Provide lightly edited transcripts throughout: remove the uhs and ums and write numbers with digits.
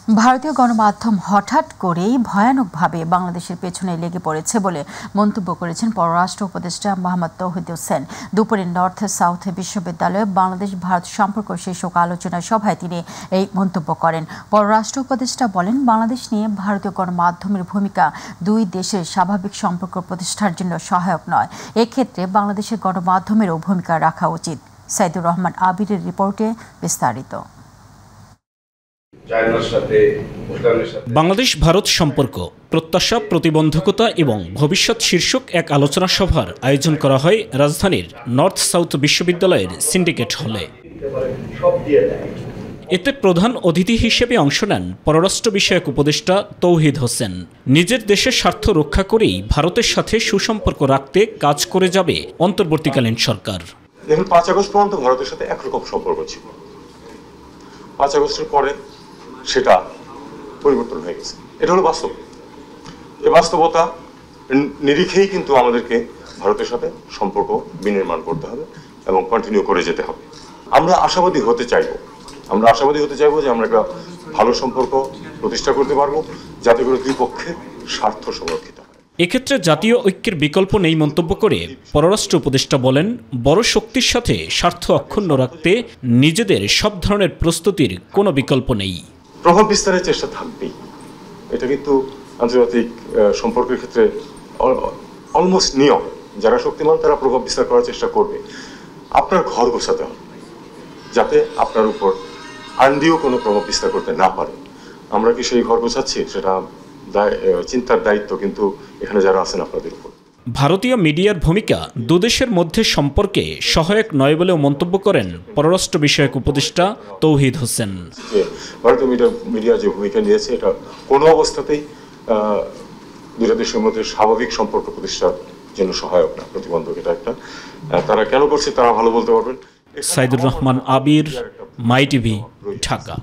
ভারতীয় গণমাধ্যম হঠাৎ করেই ভয়ানকভাবে বাংলাদেশের পেছনে লেগে পড়েছে বলে মন্তব্য করেছেন পররাষ্ট্র উপদেষ্টা মোহাম্মদ তৌহিদ হোসেন। দুপুরে নর্থ সাউথ বিশ্ববিদ্যালয়ে বাংলাদেশ ভারত সম্পর্ক শীর্ষক আলোচনা সভায় তিনি এই মন্তব্য করেন। পররাষ্ট্র উপদেষ্টা বলেন, বাংলাদেশ নিয়ে ভারতীয় গণমাধ্যমের ভূমিকা দুই দেশের স্বাভাবিক সম্পর্ক প্রতিষ্ঠার জন্য সহায়ক নয়। এক্ষেত্রে বাংলাদেশের গণমাধ্যমেরও ভূমিকা রাখা উচিত। সাইদুর রহমান আবিরের রিপোর্টে বিস্তারিত। বাংলাদেশ ভারত সম্পর্ক প্রত্যাশা, প্রতিবন্ধকতা এবং ভবিষ্যৎ শীর্ষক এক আলোচনা সভার আয়োজন করা হয় রাজধানীর নর্থ সাউথ বিশ্ববিদ্যালয়ের সিন্ডিকেট হলে। এতে প্রধান অতিথি হিসেবে অংশ নেন পররাষ্ট্র বিষয়ক উপদেষ্টা তৌহিদ হোসেন। নিজের দেশের স্বার্থ রক্ষা করেই ভারতের সাথে সুসম্পর্ক রাখতে কাজ করে যাবে অন্তর্বর্তীকালীন সরকার। দেখুন, 5 আগস্ট পর্যন্ত ভারতের সাথে একরকম সম্পর্ক ছিল। 5 আগস্টের পরে সেটা পরিবর্তন হয়ে গেছে। এটা হলো বাস্তব। এই বাস্তবতা নিরিখেই কিন্তু আমাদেরকে ভারতের সাথে সম্পর্ক বিনির্মাণ করতে হবে এবং কন্টিনিউ করে যেতে হবে। আমরা আশাবাদী হতে চাইবো যে আমরা একটা ভালো সম্পর্ক প্রতিষ্ঠা করতে পারবো, যাতে করে দুই পক্ষের স্বার্থ সংরক্ষিত হয়। এক্ষেত্রে জাতীয় ঐক্যের বিকল্প নেই মন্তব্য করে পররাষ্ট্র উপদেষ্টা বলেন, বড় শক্তির সাথে স্বার্থ অক্ষুণ্ণ রাখতে নিজেদের সব ধরনের প্রস্তুতির কোনো বিকল্প নেই। প্রভাব বিস্তারের চেষ্টা থাকবেই। এটা কিন্তু আন্তর্জাতিক সম্পর্কের ক্ষেত্রে অলমোস্ট নিয়ম। যারা শক্তিমান তারা প্রভাব বিস্তার করার চেষ্টা করবে। আপনার ঘর গোছাতে হবে যাতে আপনার উপর আন্দিও কোনো প্রভাব বিস্তার করতে না পারে। আমরা কি সেই ঘর গোছাচ্ছি? সেটা চিন্তার দায়িত্ব কিন্তু এখানে যারা আছেন আপনাদের উপর। ভারতীয় মিডিয়ার ভূমিকা দুদেশের মধ্যে সম্পর্কে সহায়ক নয় বলেও মন্তব্য করেন পররাষ্ট্র বিষয়ক উপদেষ্টা তৌহিদ হোসেন। ভারতীয় মিডিয়া যে ভূমিকা নিয়েছে এটা কোনো অবস্থাতেই দুই দেশের মধ্যে স্বাভাবিক সম্পর্ক প্রতিষ্ঠার জন্য সহায়ক না, প্রতিবন্ধক। এটা একটা তারা কেন করছে তারা ভালো বলতে পারবেন। সাইদুর রহমান আবির, মাই টিভি, ঢাকা।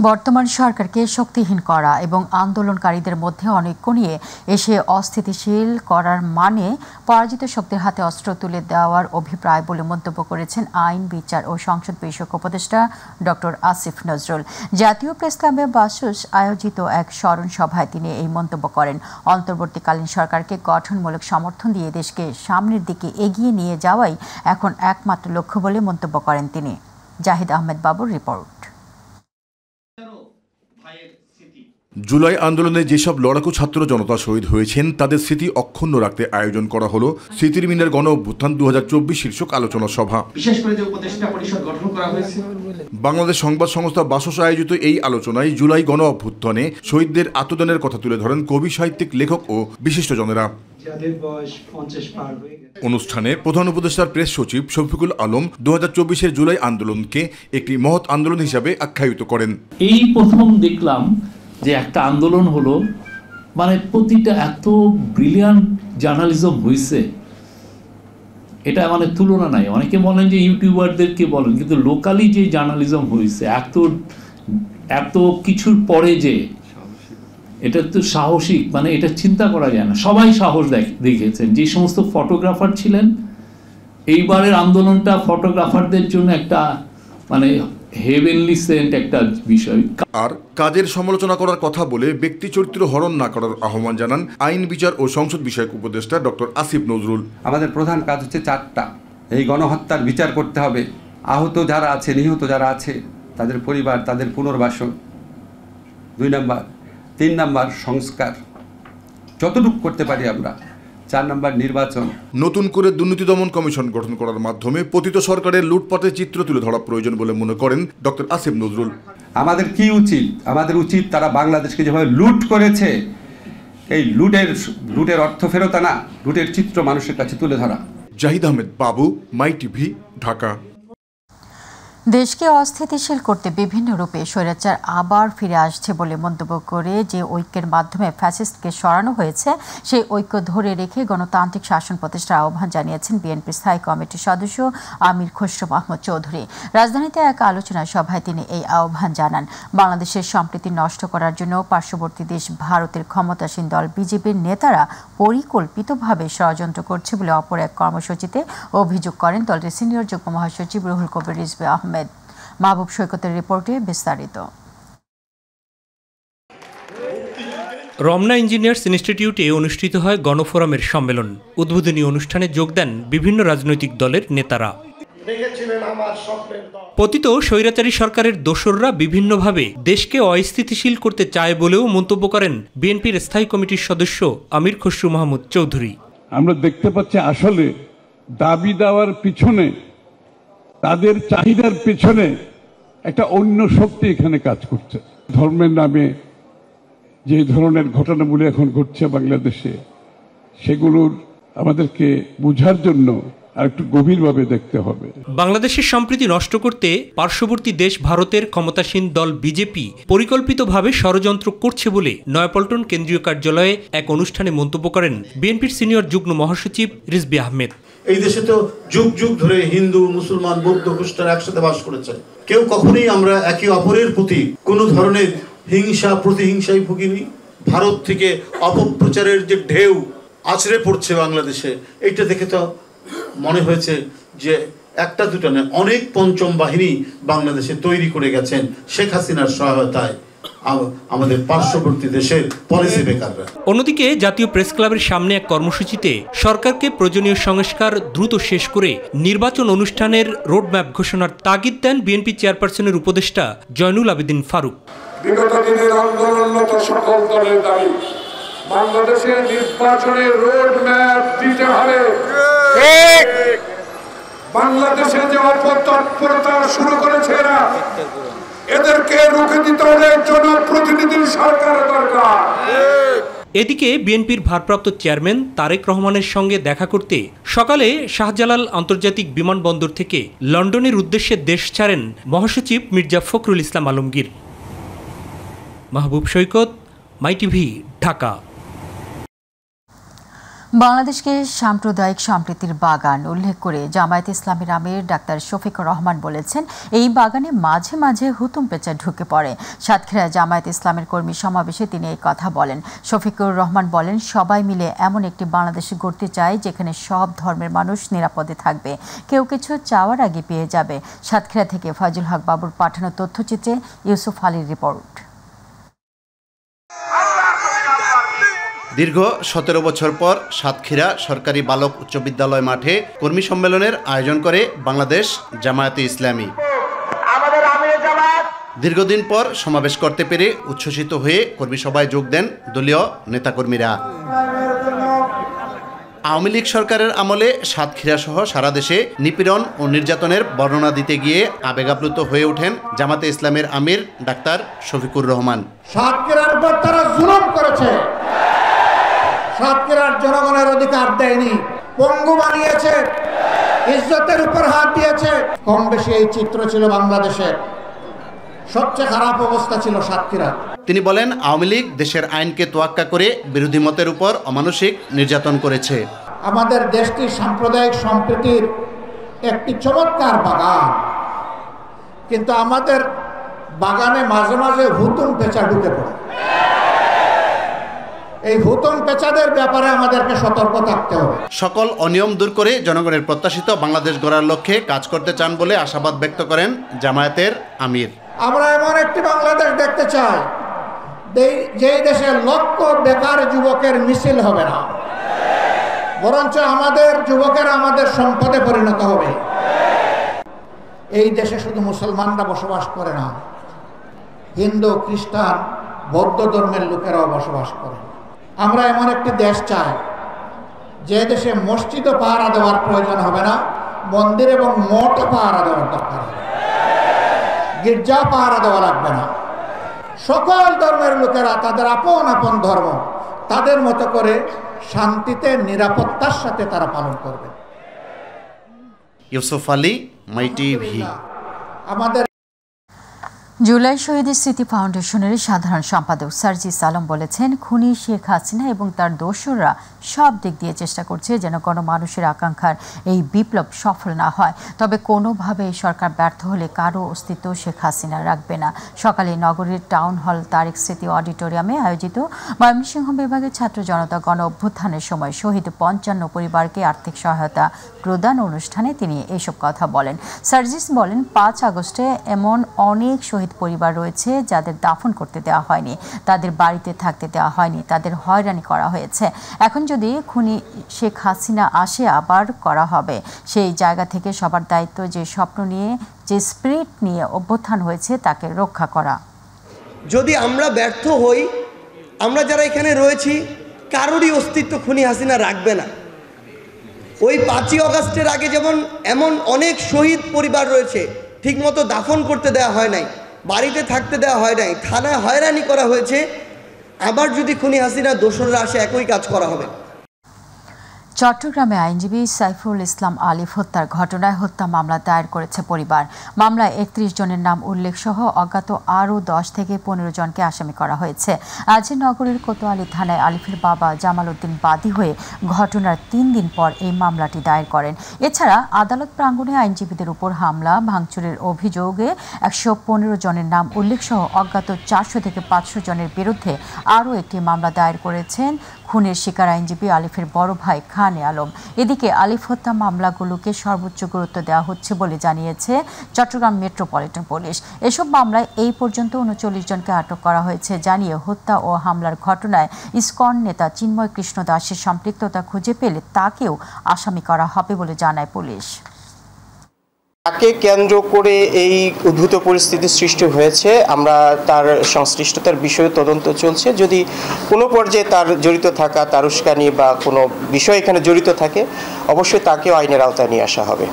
বর্তমান সরকারকে শক্তিহীন করা এবং আন্দোলনকারীদের মধ্যে অনৈক্য নিয়ে এসে অস্থিতিশীল করার মানে পরাজিত শক্তির হাতে অস্ত্র তুলে দেওয়ার অভিপ্রায় বলে মন্তব্য করেছেন আইন, বিচার ও সংসদ বিষয়ক উপদেষ্টা ডক্টর আসিফ নজরুল। জাতীয় প্রেস ক্লাবে বাসুস আয়োজিত এক স্মরণ সভায় তিনি এই মন্তব্য করেন। অন্তর্বর্তীকালীন সরকারকে গঠনমূলক সমর্থন দিয়ে দেশকে সামনের দিকে এগিয়ে নিয়ে যাওয়াই এখন একমাত্র লক্ষ্য বলে মন্তব্য করেন তিনি। জাহিদ আহমেদ বাবুর রিপোর্ট। জুলাই আন্দোলনে যেসব লড়াকু ছাত্র জনতা শহীদ হয়েছেন তাদের স্মৃতি অক্ষুণ্ণ রাখতে আয়োজন করা হলো স্মৃতির মিনার গণ অভ্যুত্থান 2024 শীর্ষক আলোচনা সভা। বিশেষ করে যে উপদেষ্টা পরিষদ গঠন করা হয়েছে, বাংলাদেশ সংবাদ সংস্থা বাসস আয়োজিত এই আলোচনায় জুলাই গণ অভ্যুত্থানে শহীদদের আত্মদানের কথা তুলে ধরেন কবি, সাহিত্যিক, লেখক ও বিশিষ্টজনেরা। অনুষ্ঠানে প্রধান উপদেষ্টার প্রেস সচিব শফিকুল আলম 2024-এর জুলাই আন্দোলনকে একটি মহৎ আন্দোলন হিসাবে আখ্যায়িত করেন। এই প্রথম দেখলাম যে একটা আন্দোলন হলো, মানে প্রতিটা এত ব্রিলিয়ান্ট জার্নালিজম হয়েছে, এটা মানে তুলনা নাই। অনেকে বলেন যে ইউটিউবারদেরকে বলেন, কিন্তু লোকালি যে জার্নালিজম হয়েছে এত কিছুর পরে যে এটা তো সাহসিক, মানে এটা চিন্তা করা যায় না। সবাই সাহস দেখিয়েছেন। যে সমস্ত ফটোগ্রাফার ছিলেন, এইবারের আন্দোলনটা ফটোগ্রাফারদের জন্য একটা মানে হেভেনলি সেন্ট একটা বিষয়। আর কাজের সমালোচনা করার কথা বলে ব্যক্তি চরিত্র হরণ না করার আহ্বান জানান আইন, বিচার ও সংসদ বিষয়ক উপদেষ্টা ডক্টর আসিফ নজরুল। আমাদের প্রধান কাজ হচ্ছে 4টা। এই গণহত্যার বিচার করতে হবে, আহত যারা আছে, নিহত যারা আছে তাদের পরিবার, তাদের পুনর্বাসন 2 নাম্বার। 3 নাম্বার সংস্কার, যতটুকু করতে পারি আমরা। 4 নাম্বার নির্বাচন। নতুন করে দুর্নীতি দমন কমিশন গঠন করার মাধ্যমে পতিত সরকারের লুটপাটের চিত্র তুলে ধরা প্রয়োজন বলে মনে করেন ডক্টর আসিফ নজরুল। আমাদের কি উচিত? আমাদের উচিত তারা বাংলাদেশকে যেভাবে লুট করেছে, এই লুটের অর্থ ফেরত আনা, লুটের চিত্র মানুষের কাছে তুলে ধরা। জাহিদ আহমেদ বাবু, মাই টিভি, ঢাকা। দেশকে অস্থিতিশীল করতে বিভিন্ন রূপে স্বৈরাচার আবার ফিরে আসছে বলে মন্তব্য করে যে ঐক্যের মাধ্যমে ফ্যাসিস্টকে সরানো হয়েছে সেই ঐক্য ধরে রেখে গণতান্ত্রিক শাসন প্রতিষ্ঠার আহ্বান জানিয়েছেন বিএনপি স্থায়ী কমিটির সদস্য আমির খসরু মাহমুদ চৌধুরী। রাজধানীতে এক আলোচনা সভায় তিনি এই আহ্বান জানান। বাংলাদেশের সম্প্রীতি নষ্ট করার জন্য পার্শ্ববর্তী দেশ ভারতের ক্ষমতাসীন দল বিজেপির নেতারা পরিকল্পিতভাবে ষড়যন্ত্র করছে বলে অপর এক কর্মসূচিতে অভিযোগ করেন দলটির সিনিয়র যুগ্ম মহাসচিব রুহুল কবির রিজভী আহমেদ। মাহবুব সৈকতের রিপোর্টে বিস্তারিত। রমনা ইঞ্জিনিয়ার্স ইনস্টিটিউটে অনুষ্ঠিত হয় গণফোরামের সম্মেলন। উদ্বোধনী অনুষ্ঠানে যোগ দেন বিভিন্ন রাজনৈতিক দলের নেতারা। পতিত স্বৈরাচারী সরকারের দোসররা বিভিন্নভাবে দেশকে অস্থিতিশীল করতে চায় বলেও মন্তব্য করেন বিএনপির স্থায়ী কমিটির সদস্য আমির খসরু মাহমুদ চৌধুরী। আমরা দেখতে পাচ্ছি আসলে দাবি দেওয়ার পিছনে, তাদের চাহিদার পিছনে একটা অন্য শক্তি এখানে কাজ করছে। ধর্মের নামে যে ধরনের ঘটনাগুলো এখন ঘটছে বাংলাদেশে, সেগুলোর আমাদেরকে বোঝার জন্য আর একটু গভীরভাবে দেখতে হবে। বাংলাদেশের সম্প্রীতি নষ্ট করতে পার্শ্ববর্তী দেশ ভারতের ক্ষমতাসীন দল বিজেপি পরিকল্পিতভাবে ষড়যন্ত্র করছে বলে নয়াপল্টন কেন্দ্রীয় কার্যালয়ে এক অনুষ্ঠানে মন্তব্য করেন বিএনপির সিনিয়র যুগ্ম মহাসচিব রিজভী আহমেদ। এই দেশে তো যুগ যুগ ধরে হিন্দু, মুসলমান, বৌদ্ধ, খ্রিস্টান একসাথে বাস করেছে। কেউ কখনোই আমরা একে অপরের প্রতি কোনো ধরনের হিংসা প্রতিহিংসায় ভুগিনি। ভারত থেকে অপপ্রচারের যে ঢেউ আছড়ে পড়ছে বাংলাদেশে, এইটা দেখে তো মনে হয়েছে যে একটা দুটো নয়, অনেক পঞ্চম বাহিনী বাংলাদেশে তৈরি করে গেছেন শেখ হাসিনার সহায়তায় আমাদের পার্শ্ববর্তী দেশের পলিসি মেকাররা। অন্যদিকে জাতীয় প্রেস ক্লাবের সামনে এক কর্মসূচিতে সরকারকে প্রয়োজনীয় সংস্কার দ্রুত শেষ করে নির্বাচন অনুষ্ঠানের রোডম্যাপ ঘোষণার তাগিদ দেন বিএনপি চেয়ারপারসনের উপদেষ্টা জয়নুল আবেদিন ফারুক। বিগত দিনের আন্দোলনরত সকল দলের দাবি, বাংলাদেশের নির্বাচনের রোডম্যাপ দিতে হবে। বাংলাদেশে যে অপতৎপরতা শুরু করেছে এরা, এদেরকে রুখে দিতে হলে জনপ্রতিনিধি সরকার দরকার। এদিকে বিএনপির ভারপ্রাপ্ত চেয়ারম্যান তারেক রহমানের সঙ্গে দেখা করতে সকালে শাহজালাল আন্তর্জাতিক বিমানবন্দর থেকে লন্ডনের উদ্দেশ্যে দেশ ছাড়েন মহাসচিব মির্জা ফখরুল ইসলাম আলমগীর। মাহবুব সৈকত, মাইটিভি, ঢাকা। বাংলাদেশকে সাম্প্রদায়িক সম্প্রীতির বাগান উল্লেখ করে জামায়াতে ইসলামীর আমির ডাক্তার শফিকুর রহমান বলেছেন, এই বাগানে মাঝে মাঝে হুতুম পেঁচা ঢুকে পড়ে। সাতক্ষীরা জামায়াতে ইসলামের কর্মী সমাবেশে তিনি এই কথা বলেন। শফিকুর রহমান বলেন, সবাই মিলে এমন একটি বাংলাদেশ গড়তে চায় যেখানে সব ধর্মের মানুষ নিরাপদে থাকবে, কেউ কিছু চাওয়ার আগে পেয়ে যাবে। সাতক্ষীরা থেকে ফয়জুল হক বাবুর পাঠানো তথ্যচিত্রে ইউসুফ আলীর রিপোর্ট। দীর্ঘ 17 বছর পর সাতক্ষীরা সরকারি বালক উচ্চ বিদ্যালয় মাঠে কর্মী সম্মেলনের আয়োজন করে বাংলাদেশ জামায়াতে ইসলামী। দীর্ঘদিন পর সমাবেশ করতে পেরে উচ্ছ্বসিত হয়ে কর্মী সভায় যোগ দেন দলীয় নেতাকর্মীরা। আওয়ামী লীগ সরকারের আমলে সাতক্ষীরা সহ সারা দেশে নিপীড়ন ও নির্যাতনের বর্ণনা দিতে গিয়ে আবেগাপ্লুত হয়ে ওঠেন জামাতে ইসলামের আমির ডাক্তার শফিকুর রহমান। সাতক্ষীরার উপর তারা জুলুম করেছে, সাতক্ষীরার জনগণের অধিকার দেয়নি, পঙ্গু বানিয়েছে, ইজ্জতের উপর হাত দিয়েছে। কম বেশি এই চিত্র ছিল বাংলাদেশের। সবচেয়ে খারাপ অবস্থা ছিল সাতক্ষীরা। তিনি বলেন, আওয়ামী লীগ দেশের আইনকে তোয়াক্কা করে বিরোধী মতের উপর অমানসিক নির্যাতন করেছে। আমাদের দেশটি সাম্প্রদায়িক সম্প্রীতির একটি চমৎকার বাগান, কিন্তু আমাদের বাগানে মাঝে মাঝে হুতুম পেঁচা ঢুকে পড়ে। এই হুতুম পেঁচাদের ব্যাপারে আমাদেরকে সতর্ক থাকতে হবে। সকল অনিয়ম দূর করে জনগণের প্রত্যাশিত বাংলাদেশ গড়ার লক্ষ্যে কাজ করতে চান বলে আশাবাদ ব্যক্ত করেন জামায়াতের আমির। আমরা এমন একটি বাংলাদেশ দেখতে চাই যেই দেশে লক্ষ বেকার যুবকের মিছিল হবে না, বরঞ্চ আমাদের যুবকেরা আমাদের সম্পদে পরিণত হবে। এই দেশে শুধু মুসলমানরা বসবাস করে না, হিন্দু, খ্রিস্টান, বৌদ্ধ ধর্মের লোকেরাও বসবাস করে। আমরা এমন একটি দেশ চাই যে দেশে মসজিদও পাহারা দেওয়ার প্রয়োজন হবে না, মন্দির এবং মঠও পাহারা দেওয়ার দরকার হবে, গির্জা পাহারা দেওয়া লাগবে না। সকল ধর্মের লোকেরা তাদের আপন আপন ধর্ম তাদের মতো করে শান্তিতে নিরাপত্তার সাথে তারা পালন করবে। ইউসুফ আলী, মাইটিভি। আমাদের জুলাই শহীদ স্মৃতি ফাউন্ডেশনের সাধারণ সম্পাদক সার্জিস আলম বলেছেন, খুনি শেখ হাসিনা এবং তার দোসররা সব দিক দিয়ে চেষ্টা করছে যেন গণমানুষের আকাঙ্ক্ষার এই বিপ্লব সফল না হয়। তবে কোনোভাবে এই সরকার ব্যর্থ হলে কারো অস্তিত্ব শেখ হাসিনা রাখবে না। সকালে নগরীর টাউন হল তারেক স্মৃতি অডিটোরিয়ামে আয়োজিত ময়মনসিংহ বিভাগের ছাত্র জনতা গণ অভ্যুত্থানের সময় শহীদ 55 পরিবারকে আর্থিক সহায়তা প্রদান অনুষ্ঠানে তিনি এসব কথা বলেন। সার্জিস বলেন, 5 আগস্টে এমন অনেক শহীদ শহীদ পরিবার রয়েছে যাদের দাফন করতে দেওয়া হয়নি, তাদের বাড়িতে থাকতে দেওয়া হয়নি, তাদের হয়রানি করা হয়েছে। এখন যদি খুনি শেখ হাসিনা আসে আবার করা হবে। সেই জায়গা থেকে সবার দায়িত্ব যে স্বপ্ন নিয়ে, যে স্পিরিট নিয়ে অভ্যুত্থান হয়েছে তাকে রক্ষা করা। যদি আমরা ব্যর্থ হই, আমরা যারা এখানে রয়েছি কারোরই অস্তিত্ব খুনি হাসিনা রাখবে না। ওই 5ই আগস্টের আগে যেমন এমন অনেক শহীদ পরিবার রয়েছে ঠিকমতো দাফন করতে দেওয়া হয় নাই, বাড়িতে থাকতে দেওয়া হয় নাই, থানায় হয়রানি করা হয়েছে, আবার যদি খুনি হাসিনা দোসররা আসে একই কাজ করা হবে। চট্টগ্রামে আইনজীবী সাইফুল ইসলাম আলিফ হত্যার ঘটনায় হত্যা মামলা দায়ের করেছে পরিবার। মামলায় 31 জনের নাম উল্লেখ সহ অজ্ঞাত আরও 10 থেকে 15 জনকে আসামি করা হয়েছে। আজ নগরীর কোতোয়ালি থানায় আলিফের বাবা জামাল উদ্দিন বাদী হয়ে ঘটনার 3 দিন পর এই মামলাটি দায়ের করেন। এছাড়া আদালত প্রাঙ্গণে আইনজীবীদের উপর হামলা ভাঙচুরের অভিযোগে 115 জনের নাম উল্লেখ সহ অজ্ঞাত 400 থেকে 500 জনের বিরুদ্ধে আরও একটি মামলা দায়ের করেছেন খুনের শিকার আইনজীবী আলিফের বড় ভাই খানে আলম। এদিকে আলিফ হত্যা মামলাগুলোকে সর্বোচ্চ গুরুত্ব দেওয়া হচ্ছে বলে জানিয়েছে চট্টগ্রাম মেট্রোপলিটন পুলিশ। এসব মামলায় এই পর্যন্ত 39 জনকে আটক করা হয়েছে জানিয়ে হত্যা ও হামলার ঘটনায় ইসকন নেতা চিন্ময় কৃষ্ণ দাসের সম্পৃক্ততা খুঁজে পেলে তাকেও আসামি করা হবে বলে জানায় পুলিশ। তাকে কেন্দ্র করে এই উদ্ভূত পরিস্থিতি সৃষ্টি হয়েছে। আমরা তার সংশ্লিষ্টতার বিষয়ে তদন্ত চলছে। যদি কোনো পর্যায়ে তার জড়িত থাকা, তার উস্কানি বা কোনো বিষয় এখানে জড়িত থাকে, অবশ্যই তাকেও আইনের আওতায় নিয়ে আসা হবে।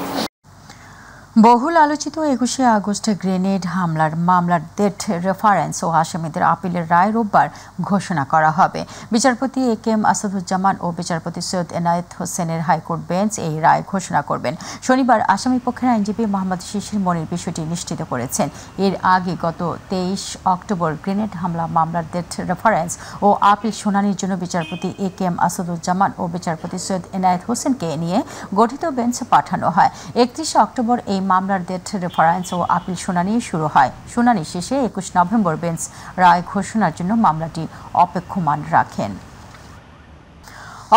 বহুল আলোচিত 21শে আগস্টে গ্রেনেড হামলার মামলার ডেট রেফারেন্স ও আসামিদের আপিলের রায় রোববার ঘোষণা করা হবে। বিচারপতি একেএম আসাদুজ্জামান ও বিচারপতি সৈয়দ এনায়েত হোসেনের হাইকোর্ট বেঞ্চ এই রায় ঘোষণা করবেন। শনিবার আসামি পক্ষের আইনজীবী মোহাম্মদ শিশির মনির বিষয়টি নিশ্চিত করেছেন। এর আগে গত 23 অক্টোবর গ্রেনেড হামলা মামলার ডেট রেফারেন্স ও আপিল শুনানির জন্য বিচারপতি একেএম আসাদুজ্জামান ও বিচারপতি সৈয়দ এনায়েত হোসেনকে নিয়ে গঠিত বেঞ্চ পাঠানো হয়। 31 অক্টোবর এই মামলার ডেট রেফারেন্স ও আপিল শুনানি শুরু হয়। শুনানি শেষে 21 নভেম্বর বেঞ্চ রায় ঘোষণার জন্য মামলাটি অপেক্ষমান রাখেন।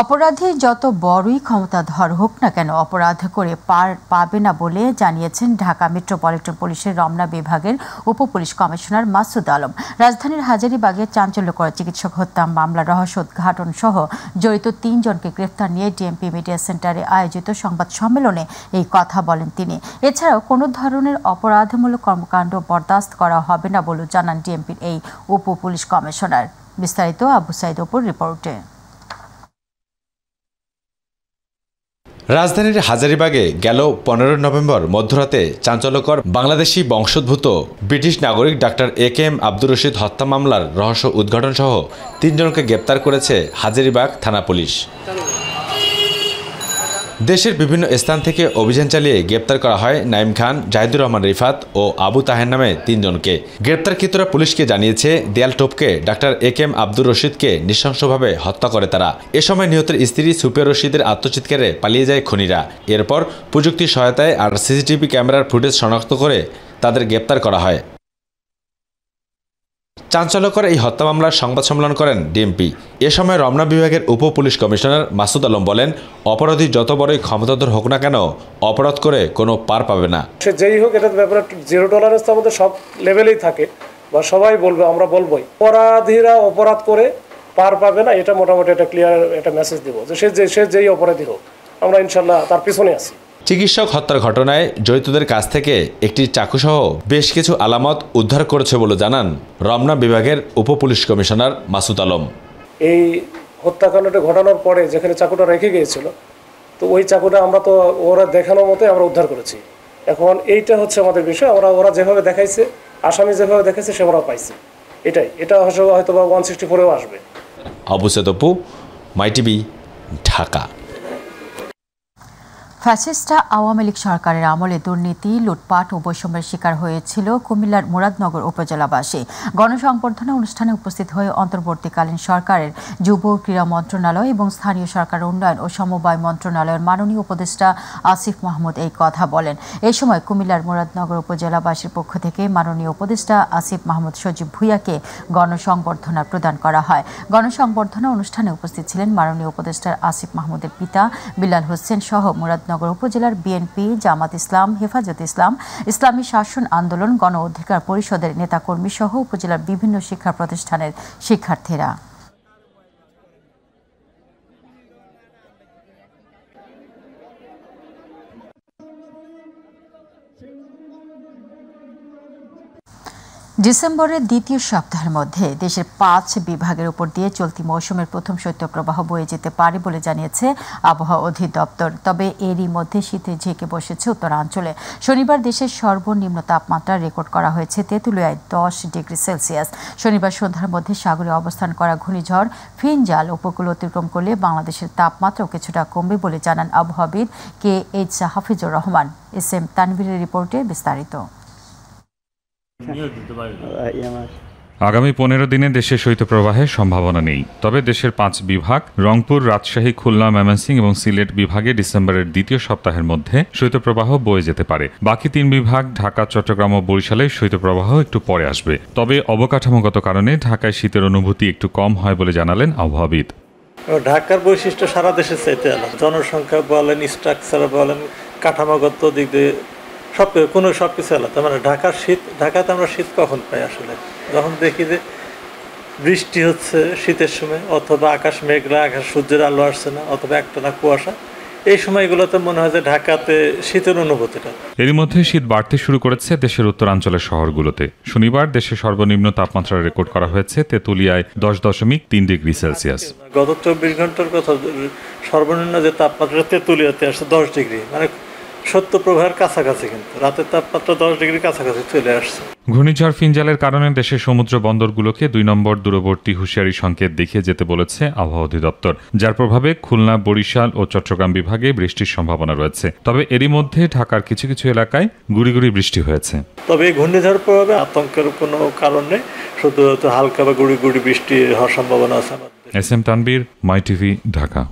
অপরাধী যত বড়ই ক্ষমতাধর হোক না কেন অপরাধ করে পার পাবে না বলে জানিয়েছেন ঢাকা মেট্রোপলিটন পুলিশের রমনা বিভাগের উপপুলিশ কমিশনার মাসুদ আলম। রাজধানীর হাজারীবাগে চাঞ্চল্যকর চিকিৎসক হত্যা মামলার রহস্য উদ্ঘাটন সহ জড়িত 3 জনকে গ্রেফতার নিয়ে ডিএমপি মিডিয়া সেন্টারে আয়োজিত সংবাদ সম্মেলনে এই কথা বলেন তিনি। এছাড়াও কোনো ধরনের অপরাধমূলক কর্মকাণ্ড বরদাস্ত করা হবে না বলে জানান ডিএমপির এই উপপুলিশ কমিশনার। বিস্তারিত আবু সাইদ অপুর রিপোর্টে। রাজধানীর হাজারীবাগে গেল 15 নভেম্বর মধ্যরাতে চাঞ্চল্যকর বাংলাদেশি বংশোদ্ভূত ব্রিটিশ নাগরিক ডাক্তার একেএম আব্দুর রশিদ হত্যা মামলার রহস্য উদ্ঘাটন সহ 3 জনকে গ্রেপ্তার করেছে হাজারীবাগ থানা পুলিশ। দেশের বিভিন্ন স্থান থেকে অভিযান চালিয়ে গ্রেপ্তার করা হয় নাইম খান, জাহিদুর রহমান রিফাত ও আবু তাহের নামে 3 জনকে। গ্রেপ্তারকৃতরা পুলিশকে জানিয়েছে দেয়াল টপকে ডাক্তার একেএম আব্দুর রশিদকে নৃশংসভাবে হত্যা করে তারা। এ সময় নিহতের স্ত্রী সুপিয়া রশিদের আত্মচিৎকারে পালিয়ে যায় খুনিরা। এরপর প্রযুক্তির সহায়তায় আর সিসিটিভি ক্যামেরার ফুটেজ শনাক্ত করে তাদের গ্রেপ্তার করা হয়। চাঞ্চল্যকর এই হত্যা মামলার সংবাদ সম্মেলন করেন ডিএমপি। এ সময় রমনা বিভাগের উপ পুলিশ কমিশনার মাসুদ আলম বলেন, অপরাধী যত বড়ই ক্ষমতাধর হোক না কেন অপরাধ করে কোনো পার পাবে না। সে যেই হোক, এটার ব্যাপারে জিরো টলারেন্স আমাদের সব লেভেলেই থাকে বা সবাই বলবে, আমরা বলবোই অপরাধীরা অপরাধ করে পার পাবে না। এটা মোটামুটি একটা ক্লিয়ার একটা মেসেজ দিব যে সে যেই অপরাধী হোক, আমরা ইনশাল্লাহ তার পিছনে আছি। চিকিৎসক হত্যার ঘটনায় জড়িতদের কাছ থেকে একটি চাকুসহ বেশ কিছু আলামত উদ্ধার করেছে বলে জানান রমনা বিভাগের উপপুলিশ কমিশনার মাসুদ আলম। এই হত্যাকাণ্ডটা ঘটানোর পরে যেখানে চাকুটা রেখে গিয়েছিল, তো ওই চাকুটা আমরা তো ওরা দেখানোর মতো আমরা উদ্ধার করেছি। এখন এইটা হচ্ছে আমাদের বিষয়। ওরা যেভাবে দেখাইছে, আসামি যেভাবে দেখাইছে সে আমরা পাইছি। এটা হয়তো বা 164-এও আসবে। আবু সাইদ অপু, মাই টিভি, ঢাকা। ফ্যাসিস্ট আওয়ামী লীগ সরকারের আমলে দুর্নীতি, লুটপাট ও বৈষম্যের শিকার হয়েছিল কুমিল্লার মুরাদনগর উপজেলাবাসী। গণসংবর্ধনা অনুষ্ঠানে উপস্থিত হয়ে অন্তর্বর্তীকালীন সরকারের যুব ক্রীড়া মন্ত্রণালয় এবং স্থানীয় সরকার উন্নয়ন ও সমবায় মন্ত্রণালয়ের মাননীয় উপদেষ্টা আসিফ মাহমুদ এই কথা বলেন। এই সময় কুমিল্লার মুরাদনগর উপজেলাবাসীর পক্ষ থেকে মাননীয় উপদেষ্টা আসিফ মাহমুদ সজীব ভূঁইয়াকে গণসংবর্ধনা প্রদান করা হয়। গণসংবর্ধনা অনুষ্ঠানে উপস্থিত ছিলেন মাননীয় উপদেষ্টা আসিফ মাহমুদের পিতা বিলাল হোসেন সহ মুরাদনগর মুজিবনগর উপজেলার বিএনপি, জামাত ইসলাম, হেফাজত ইসলাম, ইসলামী শাসন আন্দোলন, গণ অধিকার পরিষদের নেতাকর্মী সহ উপজেলার বিভিন্ন শিক্ষা প্রতিষ্ঠানের শিক্ষার্থীরা। ডিসেম্বরের দ্বিতীয় সপ্তাহের মধ্যে দেশের 5 বিভাগের উপর দিয়ে চলতি মৌসুমের প্রথম শৈত্যপ্রবাহ বয়ে যেতে পারে বলে জানিয়েছে আবহাওয়া অধিদপ্তর। তবে এরই মধ্যে শীতে ঝেঁকে বসেছে উত্তরাঞ্চলে। শনিবার দেশের সর্বনিম্ন তাপমাত্রা রেকর্ড করা হয়েছে তেঁতুলিয়ায় 10 ডিগ্রি সেলসিয়াস। শনিবার সন্ধ্যার মধ্যে সাগরে অবস্থান করা ঘূর্ণিঝড় ফিনজাল উপকূল অতিক্রম করলে বাংলাদেশের তাপমাত্রাও কিছুটা কমবে বলে জানান আবহাওয়াবিদ KH হাফিজুর রহমান। SM তানভীরের রিপোর্টে বিস্তারিত। আগামী 15 দিনে দেশে শৈত্যপ্রবাহের সম্ভাবনা নেই। তবে দেশের 5 বিভাগ রংপুর, রাজশাহী, খুলনা, ময়মনসিংহ এবং সিলেট বিভাগে ডিসেম্বরের দ্বিতীয় সপ্তাহের মধ্যে শৈত্যপ্রবাহ বয়ে যেতে পারে। বাকি 3 বিভাগ ঢাকা, চট্টগ্রাম ও বরিশালে শৈত্যপ্রবাহ একটু পরে আসবে। তবে অবকাঠামোগত কারণে ঢাকায় শীতের অনুভূতি একটু কম হয় বলে জানালেন আবহাওয়াবিদ। ঢাকার বৈশিষ্ট্য সারা দেশের চাইতে আলাদা। জনসংখ্যা বলেন, স্ট্রাকচার বলেন, কাঠামোগত দিক দিয়ে সবকিছু আলাদা। মানে ঢাকাতে আমরা শীত কখন পাই? আসলে যখন দেখি যে বৃষ্টি হচ্ছে শীতের সময়, অথবা আকাশ মেঘলা, আকাশ সূর্যের আলো আসছে না, অথবা একটানা কুয়াশা, এই সময়গুলোতে মনে হয় যে ঢাকাতে শীতের অনুভূতিটা। এরই মধ্যে শীত বাড়তে শুরু করেছে দেশের উত্তরাঞ্চলের শহরগুলোতে। শনিবার দেশের সর্বনিম্ন তাপমাত্রা রেকর্ড করা হয়েছে তেঁতুলিয়ায় 10.3 ডিগ্রি সেলসিয়াস। গত 24 ঘন্টার কথা, সর্বনিম্ন যে তাপমাত্রা তেঁতুলিয়াতে আসছে 10 ডিগ্রি, মানে শৈত্যপ্রবাহের কাছাকাছি, কিন্তু রাতের তাপমাত্রা 10 ডিগ্রির কাছাকাছি চলে আসছে। ঘূর্ণিঝড় ফিনজালের কারণে দেশের সমুদ্র বন্দরগুলোকে 2 নম্বর দূরবর্তী হুঁশিয়ারি সংকেত দেখিয়ে যেতে বলেছে আবহাওয়া অধিদপ্তর, যার প্রভাবে খুলনা, বরিশাল ও চট্টগ্রাম বিভাগে বৃষ্টির সম্ভাবনা রয়েছে। তবে এরই মধ্যে ঢাকার কিছু কিছু এলাকায় গুড়ি গুড়ি বৃষ্টি হয়েছে। তবে এই ঘূর্ণিঝড় প্রভাবে আতঙ্কের কোনো কারণ নেই, শুধু হালকা বা গুড়ি গুড়ি বৃষ্টি হওয়ার সম্ভাবনা আছে। SM তানভীর, মাই টিভি, ঢাকা।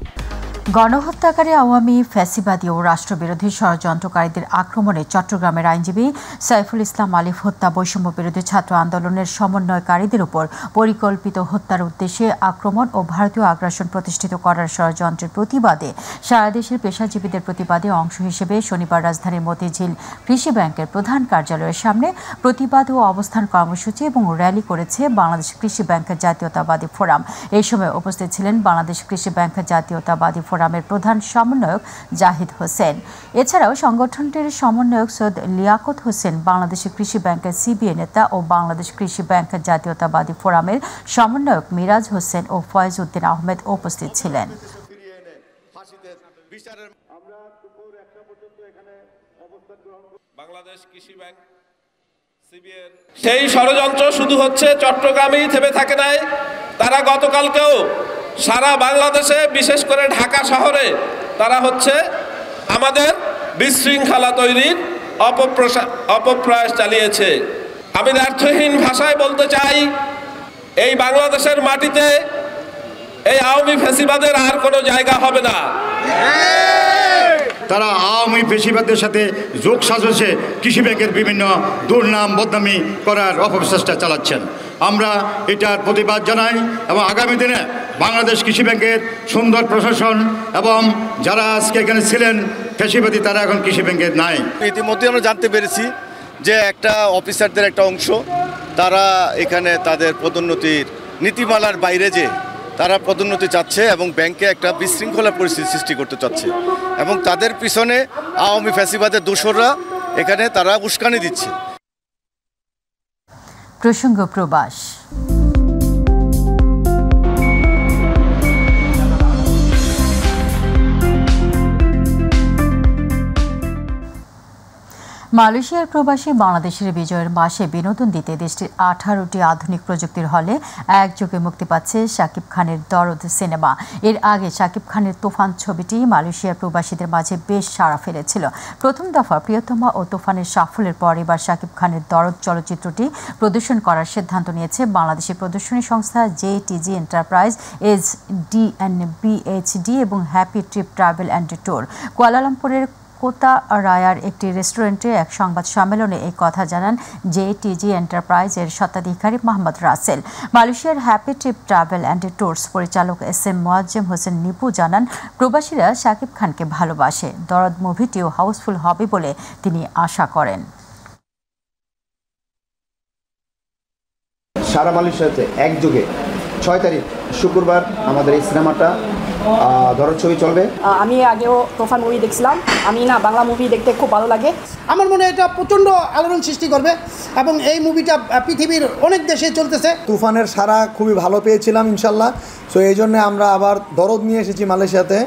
গণহত্যাকারী আওয়ামী ফ্যাসিবাদী ও রাষ্ট্রবিরোধী ষড়যন্ত্রকারীদের আক্রমণে চট্টগ্রামের আইনজীবী সাইফুল ইসলাম আলিফ হত্যা, বৈষম্য বিরোধী ছাত্র আন্দোলনের সমন্বয়কারীদের উপর পরিকল্পিত হত্যার উদ্দেশ্যে আক্রমণ ও ভারতীয় আগ্রাসন প্রতিষ্ঠিত করার ষড়যন্ত্রের প্রতিবাদে সারা দেশের পেশাজীবীদের প্রতিবাদে অংশ হিসেবে শনিবার রাজধানীর মতিঝিল কৃষি ব্যাংকের প্রধান কার্যালয়ের সামনে প্রতিবাদ ও অবস্থান কর্মসূচি এবং র্যালি করেছে বাংলাদেশ কৃষি ব্যাংকের জাতীয়তাবাদী ফোরাম। এই সময় উপস্থিত ছিলেন বাংলাদেশ কৃষি ব্যাংকের জাতীয়তাবাদী ফোরামের প্রধান সমন্বয়ক জাহিদ হোসেন। এছাড়াও সংগঠনটির সমন্বয়ক সৈয়দ লিয়াকত হোসেন, বাংলাদেশের কৃষি ব্যাংকের CBA নেতা ও বাংলাদেশ কৃষি ব্যাংকের জাতীয়তাবাদী ফোরামের সমন্বয়ক মিরাজ হোসেন ও ফয়েজ উদ্দিন আহমেদ উপস্থিত ছিলেন। বাংলাদেশ কৃষি ব্যাংক সেই ষড়যন্ত্র শুধু হচ্ছে চট্টগ্রামেই থেমে থাকে নাই, তারা গতকালকেও সারা বাংলাদেশে, বিশেষ করে ঢাকা শহরে তারা হচ্ছে আমাদের বিশৃঙ্খলা তৈরির অপপ্রয়াস চালিয়েছে। আমি অর্থহীন ভাষায় বলতে চাই, এই বাংলাদেশের মাটিতে এই আওয়ামী ফ্যাসিবাদের আর কোনো জায়গা হবে না। তারা আওয়ামী ফ্যাসিবাদের সাথে যোগ সাজসে কৃষি ব্যাংকের বিভিন্ন দুর্নাম বদনামি করার অপপ্রচেষ্টা চালাচ্ছেন। আমরা এটার প্রতিবাদ জানাই এবং আগামী দিনে বাংলাদেশ কৃষি ব্যাংকের সুন্দর প্রশাসন এবং যারা আজকে এখানে ছিলেন ফ্যাসিবাদী, তারা এখন কৃষি ব্যাংকের নাই। ইতিমধ্যে আমরা জানতে পেরেছি যে একটা অফিসারদের একটা অংশ তারা এখানে তাদের পদোন্নতির নীতিমালার বাইরে যে তারা পদোন্নতি চাচ্ছে এবং ব্যাংকে একটা বিশৃঙ্খলা পরিস্থিতি সৃষ্টি করতে চাচ্ছে এবং তাদের পিছনে আওয়ামী ফ্যাসিবাদের দোসররা এখানে তারা উস্কানি দিচ্ছে। প্রসঙ্গ প্রবাস। মালয়েশিয়ার প্রবাসী বাংলাদেশের বিজয়ের মাসে বিনোদন দিতে দেশটির 18টি আধুনিক প্রযুক্তির হলে একযোগে মুক্তি পাচ্ছে শাকিব খানের দরদ সিনেমা। এর আগে শাকিব খানের তুফান ছবিটি মালয়েশিয়ার প্রবাসীদের মাঝে বেশ সাড়া ফেলেছিল। প্রথম দফা প্রিয়তমা ও তুফানের সাফল্যের পর এবার শাকিব খানের দরদ চলচ্চিত্রটি প্রদর্শন করার সিদ্ধান্ত নিয়েছে বাংলাদেশি প্রদর্শনী সংস্থা JTG এন্টারপ্রাইজ, SDNBHD এবং happy trip travel and tour. কুয়ালালামপুরের কোতা রায়ার একটি রেস্টুরেন্টে এক সংবাদ সম্মেলনে এই কথা জানান জেটিজি এন্টারপ্রাইজের স্বত্বাধিকারী মোহাম্মদ রাসেল। মালয়েশিয়ার happy trip travel and tours পরিচালক SM মোয়াজ্জেম হোসেন নিপু জানান, প্রবাসীরা শাকিব খানকে ভালোবাসে। দরদ মুভিটিও হাউসফুল হবে বলে তিনি আশা করেন। সারা মালয়েশিয়াতে একযোগে 6 তারিখ শুক্রবার আমাদের এই সিনেমাটা দরদ ছবি চলবে। আমি আগেও তুফান মুভি দেখছিলাম, আমি বাংলা মুভি দেখতে খুব ভালো লাগে। আমার মনে হয় এটা প্রচণ্ড আলোড়ন সৃষ্টি করবে এবং এই মুভিটা পৃথিবীর অনেক দেশে চলতেছে। তুফানের সারা খুবই ভালো পেয়েছিলাম ইনশাল্লাহ, সো এই জন্য আমরা আবার দরদ নিয়ে এসেছি মালয়েশিয়াতে।